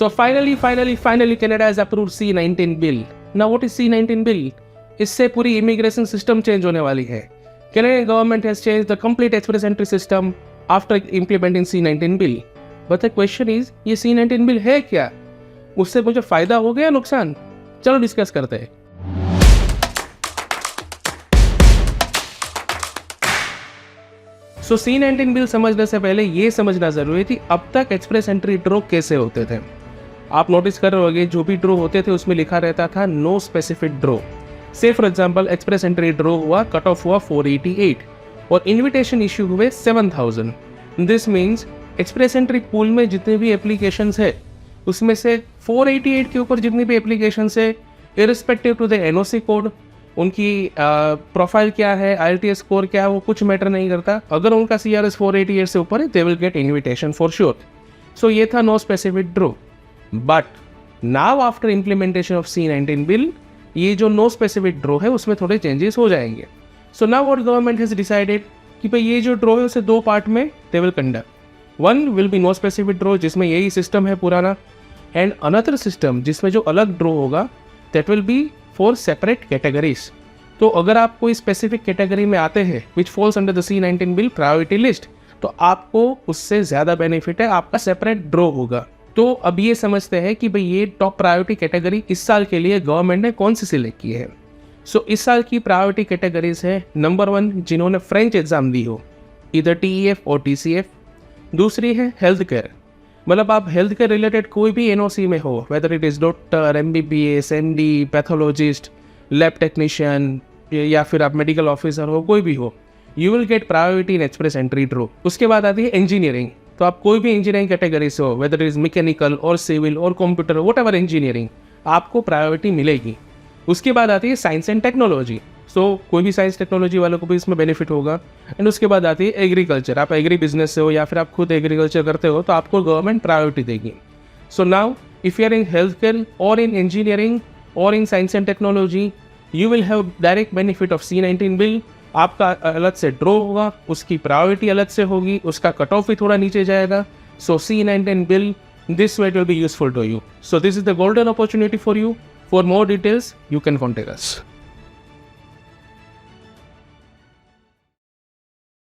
So finally Canada has approved C-19 bill. Now what is C-19 bill? इससे पूरी immigration system change होने वाली है. Canadian government has changed the complete express entry system after implementing C-19 bill. But the question is, ये C-19 bill है क्या? उससे मुझे फायदा हो गया नुकसान? चलो डिस्कस करते हैं. So C-19 बिल समझने से पहले ये समझना जरूरी थी अब तक एक्सप्रेस एंट्री ड्रॉ कैसे होते थे. आप नोटिस कर रहे होंगे जो भी ड्रॉ होते थे उसमें लिखा रहता था नो स्पेसिफिक ड्रॉ. से for example express entry draw हुआ, कट ऑफ हुआ 488 और इनविटेशन इश्यू हुए 7000. This means express entry pool में जितने भी एप्लीकेशंस है उसमें से 488 के ऊपर जितनी भी एप्लीकेशंस है, irrespective to the NOC code, उनकी प्रोफाइल क्या है, IELTS स्कोर क्या है, वो कुछ मैटर नहीं करता. अगर उनका CRS 488 से ऊपर है they will get invitation for sure. So ये था no specific draw. But now after implementation of C-19 bill ये जो नो स्पेसिफिक ड्रॉ है उसमें थोड़े चेंजेस हो जाएंगे. So now what government has decided कि भाई ये जो ड्रॉ है उसे दो पार्ट में they will conduct. One will be no specific draw जिसमें यही सिस्टम है पुराना, एंड अनदर सिस्टम जिसमें जो अलग ड्रॉ होगा that will be for separate categories. तो अगर आप कोई स्पेसिफिक कैटेगरी में आते हैं which falls under the C-19 bill priority list, तो आपको उससे ज़्यादा बेनिफिट है, आपका सेपरेट ड्रॉ होगा. तो अब ये समझते हैं कि भाई ये टॉप प्रायोरिटी कैटेगरी इस साल के लिए गवर्नमेंट ने कौन सी सिलेक्ट की है. सो इस साल की प्रायोरिटी कैटेगरीज है, नंबर 1 जिन्होंने फ्रेंच एग्जाम दी हो, इधर TEF और TCF. दूसरी है हेल्थ केयर, मतलब आप हेल्थ केयर रिलेटेड कोई भी NOC में हो, whether it is doctor, MBBS, MD, pathologist, lab technician या फिर आप मेडिकल ऑफिसर हो, कोई भी हो, you will get priority Inn Express entry draw. उसके बाद आती है इंजीनियरिंग. तो आप कोई भी इंजीनियरिंग कैटेगरी से हो, वेदर इट इज मैकेनिकल और सिविल और कंप्यूटर, व्हाटएवर इंजीनियरिंग, आपको प्रायोरिटी मिलेगी. उसके बाद आती है साइंस एंड टेक्नोलॉजी. सो कोई भी साइंस टेक्नोलॉजी वालों को भी इसमें बेनिफिट होगा. एंड उसके बाद आती है एग्रीकल्चर. आप एग्री बिजनेस से हो या फिर आप खुद एग्रीकल्चर करते हो तो आपको गवर्नमेंट प्रायोरिटी देगी. So now if you are in health care और इन इंजीनियरिंग और in science and technology you will have direct benefit of C-19 bill. आपका अलग से ड्रॉ होगा, उसकी प्रायोरिटी अलग से होगी, उसका कट ऑफ भी थोड़ा नीचे जाएगा. सो C-19 bill, this way it will be useful to you. So this is the golden opportunity for you. For more details, you can contact us.